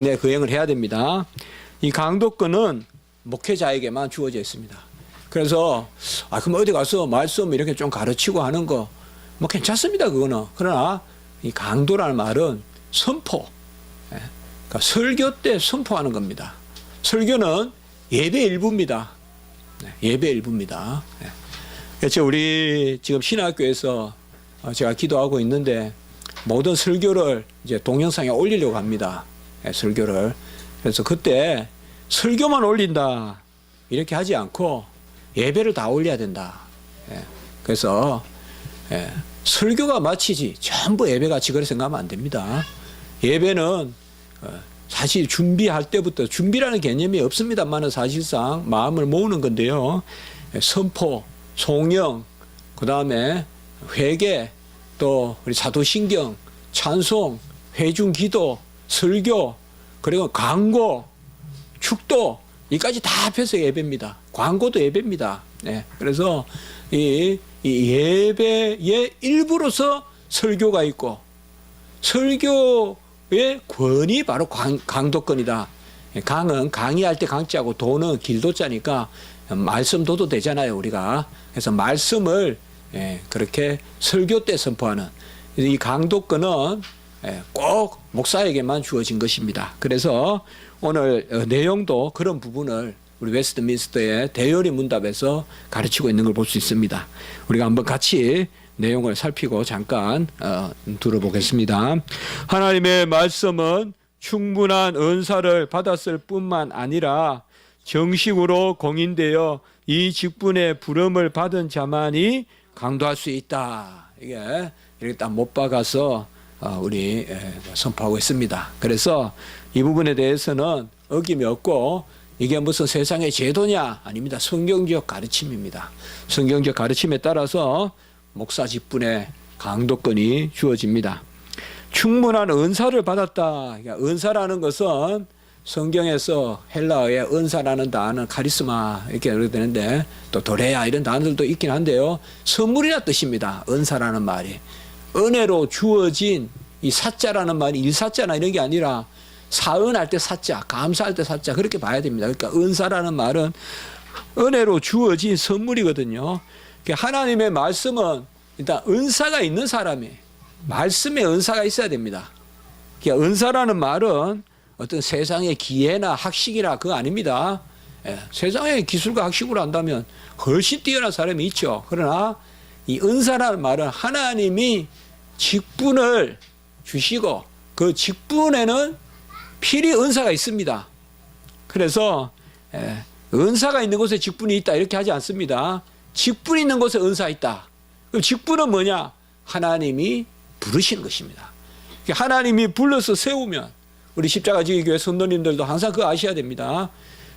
네, 거행을 해야 됩니다. 이 강도권은 목회자에게만 주어져 있습니다. 그래서 그럼 어디 가서 말씀 이렇게 좀 가르치고 하는 거 뭐 괜찮습니다. 그거는. 그러나 이 강도라는 말은 선포, 그러니까 설교 때 선포하는 겁니다. 설교는 예배 일부입니다. 예배 일부입니다. 그래서 우리 지금 신학교에서 제가 기도하고 있는데 모든 설교를 이제 동영상에 올리려고 합니다. 설교를. 그래서 그때 설교만 올린다 이렇게 하지 않고 예배를 다 올려야 된다. 그래서 설교가 마치지 전부 예배같이 그렇게 생각하면 안 됩니다. 예배는 사실 준비할 때부터 준비라는 개념이 없습니다만 사실상 마음을 모으는 건데요. 선포, 송영, 그 다음에 회개, 또 우리 사도신경, 찬송, 회중기도, 설교, 그리고 광고, 축도, 이까지 다 합해서 예배입니다. 광고도 예배입니다. 그래서 이 예배의 일부로서 설교가 있고, 설교의 권이 바로 강도권이다. 강은 강의할 때 강자고 도는 길도자니까 말씀도도 되잖아요, 우리가. 그래서 말씀을 그렇게 설교 때 선포하는 이 강도권은 꼭 목사에게만 주어진 것입니다. 그래서 오늘 내용도 그런 부분을 우리 웨스트민스터의 대요리 문답에서 가르치고 있는 걸 볼 수 있습니다. 우리가 한번 같이 내용을 살피고 잠깐 들어보겠습니다. 하나님의 말씀은 충분한 은사를 받았을 뿐만 아니라 정식으로 공인되어 이 직분의 부름을 받은 자만이 강도할 수 있다. 이게 이렇게 딱 못 박아서 우리 선포하고 있습니다. 그래서 이 부분에 대해서는 어김이 없고 이게 무슨 세상의 제도냐? 아닙니다. 성경적 가르침입니다. 성경적 가르침에 따라서 목사 직분의 강도권이 주어집니다. 충분한 은사를 받았다. 그러니까 은사라는 것은 성경에서 헬라어의 은사라는 단어는 카리스마 이렇게 되는데 또 도레아 이런 단어들도 있긴 한데요. 선물이라 뜻입니다. 은사라는 말이. 은혜로 주어진 이 사자라는 말이 일사자나 이런 게 아니라 사은할 때 사자, 감사할 때 사자 그렇게 봐야 됩니다. 그러니까 은사라는 말은 은혜로 주어진 선물이거든요. 하나님의 말씀은 일단 은사가 있는 사람이 말씀에 은사가 있어야 됩니다. 그러니까 은사라는 말은 어떤 세상의 기회나 학식이나 그거 아닙니다. 세상의 기술과 학식으로 한다면 훨씬 뛰어난 사람이 있죠. 그러나 이 은사라는 말은 하나님이 직분을 주시고 그 직분에는 필히 은사가 있습니다. 그래서 은사가 있는 곳에 직분이 있다 이렇게 하지 않습니다. 직분이 있는 곳에 은사가 있다. 그럼 직분은 뭐냐? 하나님이 부르시는 것입니다. 하나님이 불러서 세우면 우리 십자가지기 교회 성도님들도 항상 그거 아셔야 됩니다.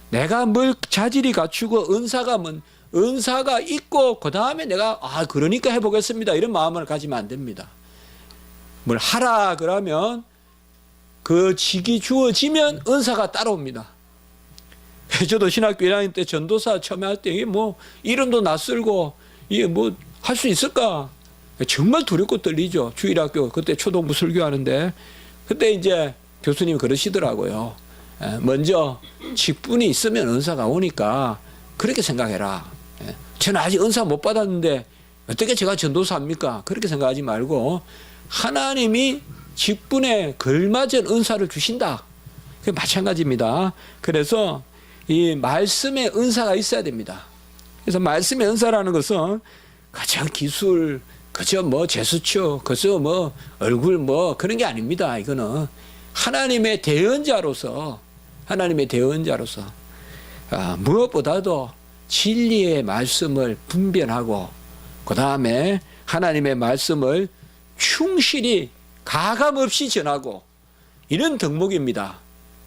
내가 뭘 자질이 갖추고 은사가 있고 그 다음에 내가 그러니까 해보겠습니다 이런 마음을 가지면 안 됩니다. 뭘 하라 그러면 그 직이 주어지면 은사가 따라옵니다. 저도 신학교 1학년 때 전도사 처음에 할 때 이게 뭐 이름도 낯설고 이게 뭐 할 수 있을까 정말 두렵고 떨리죠. 주일학교 그때 초등부 설교하는데 그때 이제 교수님이 그러시더라고요. 먼저 직분이 있으면 은사가 오니까 그렇게 생각해라. 저는 아직 은사 못 받았는데 어떻게 제가 전도사입니까? 그렇게 생각하지 말고 하나님이 직분에 걸맞은 은사를 주신다. 그게 마찬가지입니다. 그래서 이 말씀에 은사가 있어야 됩니다. 그래서 말씀의 은사라는 것은 가장 기술, 그저 뭐 제스처, 그저 뭐 얼굴 뭐 그런 게 아닙니다. 이거는 하나님의 대언자로서 무엇보다도 진리의 말씀을 분별하고 그 다음에 하나님의 말씀을 충실히 가감없이 전하고 이런 덕목입니다.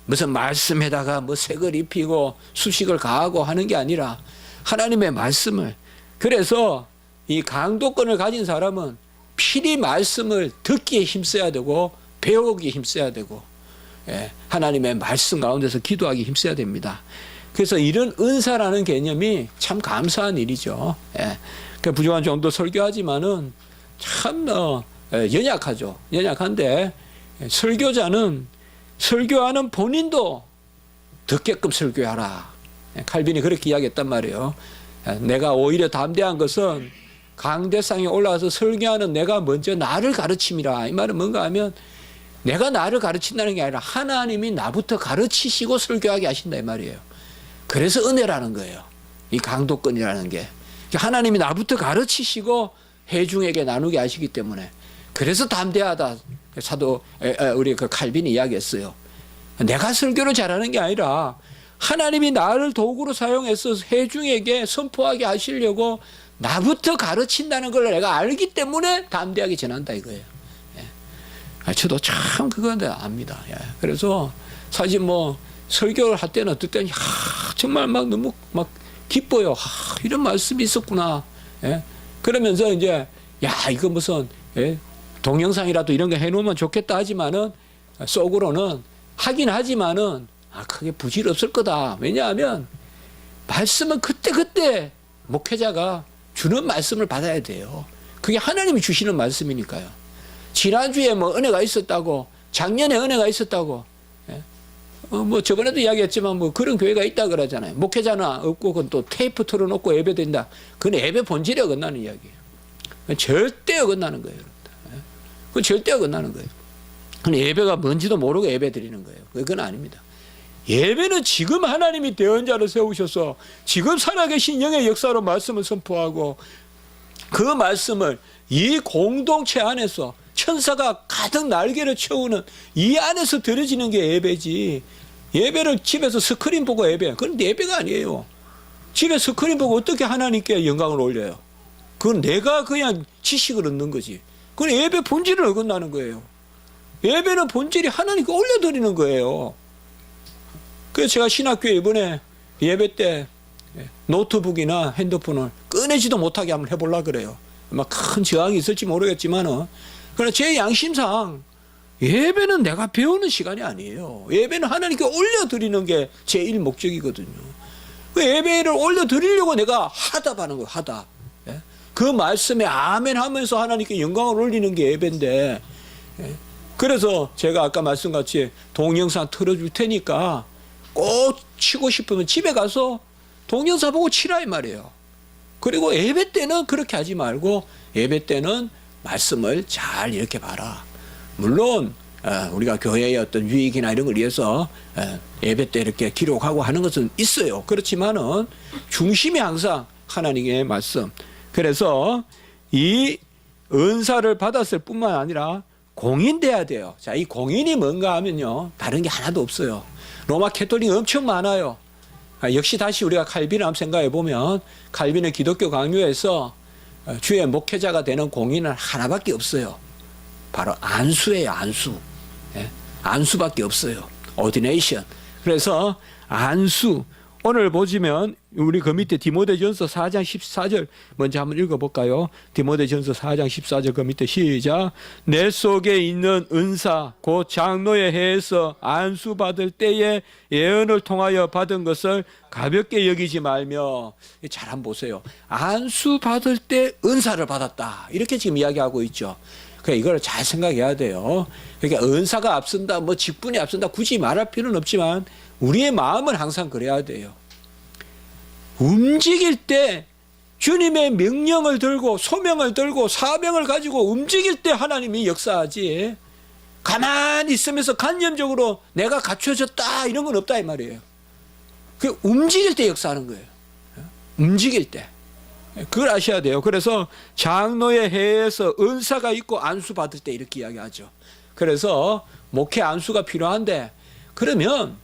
무슨 말씀에다가 뭐 색을 입히고 수식을 가하고 하는 게 아니라 하나님의 말씀을. 그래서 이 강도권을 가진 사람은 필히 말씀을 듣기에 힘써야 되고 배우기에 힘써야 되고 하나님의 말씀 가운데서 기도하기에 힘써야 됩니다. 그래서 이런 은사라는 개념이 참 감사한 일이죠. 부족한 정도 설교하지만은 참 연약하죠. 연약한데 설교자는 설교하는 본인도 듣게끔 설교하라. 칼빈이 그렇게 이야기했단 말이에요. 내가 오히려 담대한 것은 강대상에 올라가서 설교하는 내가 먼저 나를 가르침이라. 이 말은 뭔가 하면 내가 나를 가르친다는 게 아니라 하나님이 나부터 가르치시고 설교하게 하신다 이 말이에요. 그래서 은혜라는 거예요. 이 강도권이라는 게. 하나님이 나부터 가르치시고 회중에게 나누게 하시기 때문에 그래서 담대하다. 사도 우리 그 칼빈이 이야기했어요. 내가 설교를 잘하는 게 아니라 하나님이 나를 도구로 사용해서 회중에게 선포하게 하시려고 나부터 가르친다는 걸 내가 알기 때문에 담대하게 전한다 이거예요. 저도 참 그건 압니다. 그래서 사실 뭐 설교를 할 때는 어떨 때는 정말 막 너무 막 기뻐요. 이런 말씀이 있었구나. 그러면서 이제 이거 무슨 동영상이라도 이런 거 해놓으면 좋겠다 하지만은 속으로는 하긴 하지만은 크게 부질없을 거다. 왜냐하면 말씀은 그때 목회자가 주는 말씀을 받아야 돼요. 그게 하나님이 주시는 말씀이니까요. 지난주에 뭐 은혜가 있었다고, 작년에 은혜가 있었다고, 뭐 저번에도 이야기했지만 뭐 그런 교회가 있다 그러잖아요. 목회자나 없고 그건 또 테이프 틀어놓고 예배된다. 그건 예배 본질에 어긋나는 이야기예요. 절대 어긋나는 거예요. 그건 절대 어긋나는 거예요. 근데 예배가 뭔지도 모르고 예배 드리는 거예요. 그건 아닙니다. 예배는 지금 하나님이 대언자를 세우셔서 지금 살아계신 영의 역사로 말씀을 선포하고 그 말씀을 이 공동체 안에서 천사가 가득 날개를 채우는 이 안에서 드려지는 게 예배지. 예배를 집에서 스크린 보고 예배. 그건 예배가 아니에요. 집에 스크린 보고 어떻게 하나님께 영광을 올려요. 그건 내가 그냥 지식을 얻는 거지. 그건 예배 본질을 어긋나는 거예요. 예배는 본질이 하나님께 올려드리는 거예요. 그래서 제가 신학교에 이번에 예배 때 노트북이나 핸드폰을 꺼내지도 못하게 한번 해보려고 그래요. 막 큰 저항이 있을지 모르겠지만은, 그러나 제 양심상 예배는 내가 배우는 시간이 아니에요. 예배는 하나님께 올려드리는 게 제일 목적이거든요. 그 예배를 올려드리려고 내가 하답하는 거예요. 하답. 그 말씀에 아멘 하면서 하나님께 영광을 올리는 게 예배인데, 그래서 제가 아까 말씀같이 동영상 틀어줄 테니까 꼭 치고 싶으면 집에 가서 동영상 보고 치라 이 말이에요. 그리고 예배 때는 그렇게 하지 말고 예배 때는 말씀을 잘 이렇게 봐라. 물론 우리가 교회의 어떤 유익이나 이런 걸 위해서 예배 때 이렇게 기록하고 하는 것은 있어요. 그렇지만은 중심이 항상 하나님의 말씀. 그래서 이 은사를 받았을 뿐만 아니라 공인돼야 돼요. 자, 이 공인이 뭔가 하면요, 다른 게 하나도 없어요. 로마 캐톨릭 엄청 많아요. 역시 다시 우리가 칼빈을 한번 생각해 보면 칼빈의 기독교 강요에서 주의 목회자가 되는 공인은 하나밖에 없어요. 바로 안수예요. 안수. 안수밖에 없어요. ordination. 그래서 안수. 오늘 보시면 우리 그 밑에 디모데전서 4장 14절 먼저 한번 읽어볼까요? 디모데전서 4장 14절 그 밑에 시작. 내 속에 있는 은사 곧 장로의 해에서 안수 받을 때에 예언을 통하여 받은 것을 가볍게 여기지 말며. 잘 한번 보세요. 안수 받을 때 은사를 받았다. 이렇게 지금 이야기하고 있죠. 그러니까 이걸 잘 생각해야 돼요. 그러니까 은사가 앞선다, 뭐 직분이 앞선다 굳이 말할 필요는 없지만 우리의 마음은 항상 그래야 돼요. 움직일 때 주님의 명령을 들고 소명을 들고 사명을 가지고 움직일 때 하나님이 역사하지, 가만히 있으면서 관념적으로 내가 갖춰졌다 이런 건 없다 이 말이에요. 그 움직일 때 역사하는 거예요. 움직일 때. 그걸 아셔야 돼요. 그래서 장로의 해에서 은사가 있고 안수 받을 때 이렇게 이야기하죠. 그래서 목회 안수가 필요한데, 그러면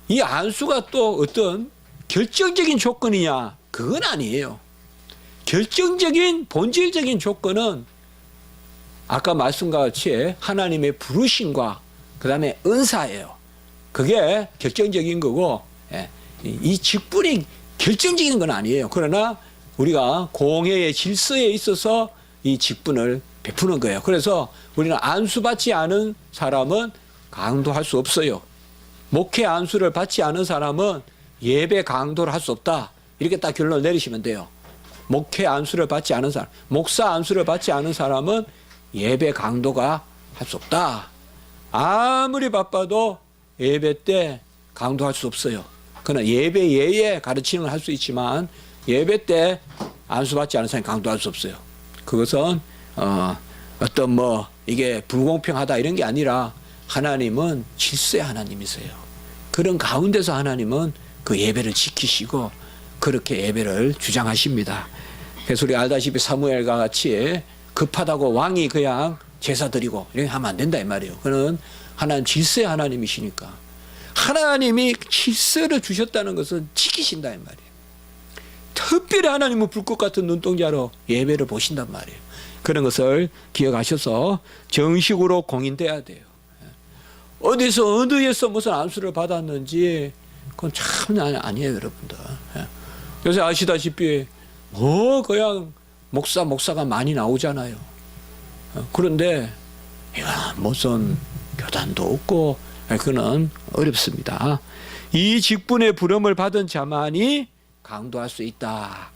이 안수가 또 어떤 결정적인 조건이냐? 그건 아니에요. 결정적인 본질적인 조건은 아까 말씀과 같이 하나님의 부르심과 그 다음에 은사예요. 그게 결정적인 거고, 이 직분이 결정적인 건 아니에요. 그러나 우리가 공회의 질서에 있어서 이 직분을 베푸는 거예요. 그래서 우리는 안수받지 않은 사람은 강도할 수 없어요. 목회 안수를 받지 않은 사람은 예배 강도를 할 수 없다. 이렇게 딱 결론을 내리시면 돼요. 목회 안수를 받지 않은 사람, 목사 안수를 받지 않은 사람은 예배 강도가 할 수 없다. 아무리 바빠도 예배 때 강도할 수 없어요. 그러나 예배 예에 가르치는 걸 할 수 있지만 예배 때 안수받지 않은 사람이 강도할 수 없어요. 그것은 어떤 뭐 이게 불공평하다 이런 게 아니라 하나님은 질서의 하나님이세요. 그런 가운데서 하나님은 그 예배를 지키시고 그렇게 예배를 주장하십니다. 그래서 우리 알다시피 사무엘과 같이 급하다고 왕이 그냥 제사 드리고 이렇게 하면 안 된다 이 말이에요. 그는 하나님 질서의 하나님이시니까 하나님이 질서를 주셨다는 것은 지키신다 이 말이에요. 특별히 하나님은 불꽃 같은 눈동자로 예배를 보신단 말이에요. 그런 것을 기억하셔서 정식으로 공인돼야 돼요. 어디서 어디에서 무슨 안수를 받았는지 그건 참 아니에요 여러분들. 요새 아시다시피 뭐 그냥 목사가 많이 나오잖아요. 그런데 무슨 교단도 없고 그는 어렵습니다. 이 직분의 부름을 받은 자만이 강도할 수 있다.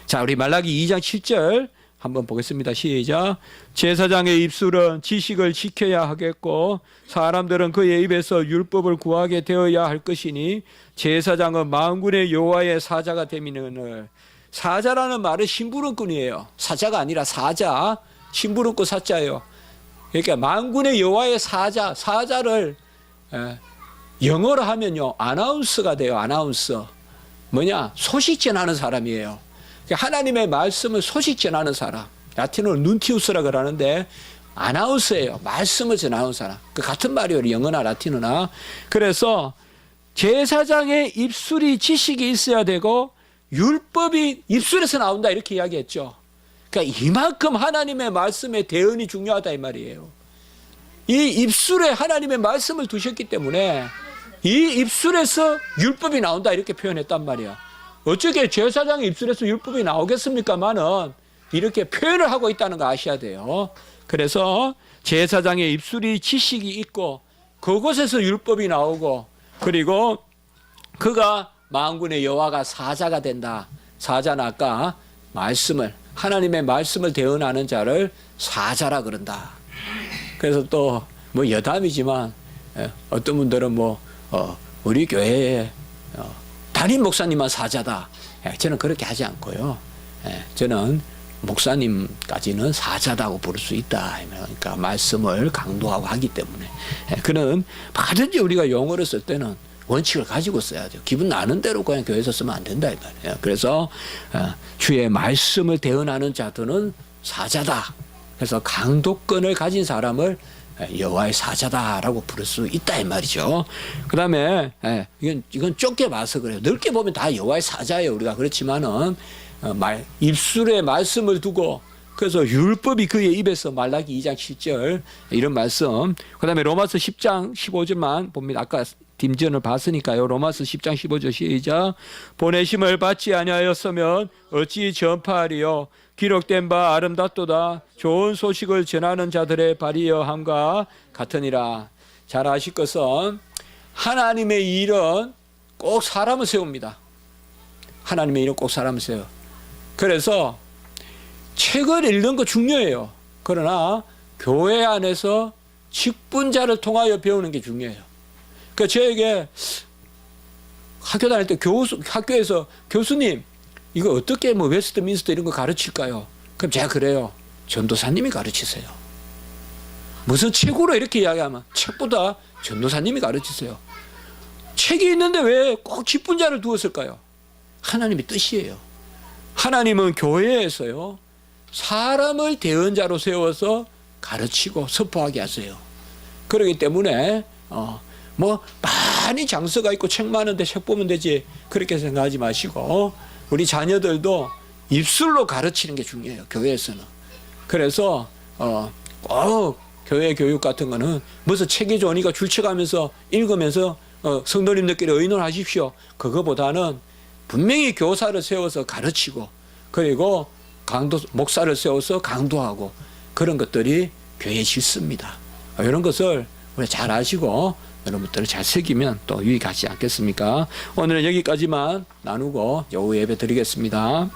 자, 우리 말라기 2장 7절 한번 보겠습니다. 시작. 제사장의 입술은 지식을 지켜야 하겠고 사람들은 그의 입에서 율법을 구하게 되어야 할 것이니 제사장은 만군의 여호와의 사자가 됨이니늘. 사자라는 말은 심부름꾼이에요. 사자가 아니라 사자. 심부름꾼 사자예요. 그러니까 만군의 여호와의 사자를 영어로 하면요 아나운서가 돼요. 아나운서. 뭐냐? 소식 전하는 사람이에요. 하나님의 말씀을 소식 전하는 사람. 라틴어로 눈티우스라 그러는데 아나운서예요. 말씀을 전하는 사람. 그 같은 말이에요. 영어나 라틴어나. 그래서 제사장의 입술이 지식이 있어야 되고 율법이 입술에서 나온다 이렇게 이야기했죠. 그러니까 이만큼 하나님의 말씀의 대언이 중요하다 이 말이에요. 이 입술에 하나님의 말씀을 두셨기 때문에 이 입술에서 율법이 나온다 이렇게 표현했단 말이야. 어쩌게 제사장의 입술에서 율법이 나오겠습니까마는 이렇게 표현을 하고 있다는 거 아셔야 돼요. 그래서 제사장의 입술이 지식이 있고 그곳에서 율법이 나오고 그리고 그가 만군의 여호와가 사자가 된다. 사자는 아까 하나님의 말씀을 대언하는 자를 사자라 그런다. 그래서 또 뭐 여담이지만 어떤 분들은 우리 교회에 담임 목사님만 사자다. 저는 그렇게 하지 않고요. 저는 목사님까지는 사자다고 부를 수 있다. 그러니까 말씀을 강도하고 하기 때문에. 그는 뭐든지 우리가 용어를 쓸 때는 원칙을 가지고 써야 돼요. 기분 나는 대로 그냥 교회에서 쓰면 안 된다 이 말이에요. 그래서 주의 말씀을 대언하는 자들은 사자다. 그래서 강도권을 가진 사람을 여호와의 사자다라고 부를 수 있다 이 말이죠. 그 다음에 이건 좁게 봐서 그래요. 넓게 보면 다 여호와의 사자예요. 우리가 그렇지만은 입술에 말씀을 두고 그래서 율법이 그의 입에서 말라기 2장 7절 이런 말씀. 그 다음에 로마서 10장 15절만 봅니다. 아까 딤전을 봤으니까요. 로마서 10장 15절 시작. 보내심을 받지 아니하였으면 어찌 전파하리요. 기록된 바 아름답도다. 좋은 소식을 전하는 자들의 발이여 함과 같으니라. 잘 아실 것은 하나님의 일은 꼭 사람을 세웁니다. 하나님의 일은 꼭 사람을 세워요. 그래서 책을 읽는 거 중요해요. 그러나 교회 안에서 직분자를 통하여 배우는 게 중요해요. 그러니까 저에게 학교 다닐 때 학교에서 교수님 이거 어떻게 웨스트민스터 이런 거 가르칠까요? 그럼 제가 그래요. 전도사님이 가르치세요. 무슨 책으로 이렇게 이야기하면 책보다 전도사님이 가르치세요. 책이 있는데 왜 꼭 직분자를 두었을까요? 하나님의 뜻이에요. 하나님은 교회에서요. 사람을 대언자로 세워서 가르치고 선포하게 하세요. 그렇기 때문에 많이 장서가 있고 책 많은데 책 보면 되지 그렇게 생각하지 마시고 우리 자녀들도 입술로 가르치는 게 중요해요. 교회에서는. 그래서 꼭 교회 교육 같은 거는 무슨 책이 좋으니까 출첵하면서 읽으면서 성도님들끼리 의논하십시오. 그거보다는 분명히 교사를 세워서 가르치고 그리고 목사를 세워서 강도하고 그런 것들이 교회의 질서입니다. 이런 것을 우리 잘 아시고 여러분들을 잘 새기면 또 유익하지 않겠습니까? 오늘은 여기까지만 나누고 오후 예배 드리겠습니다.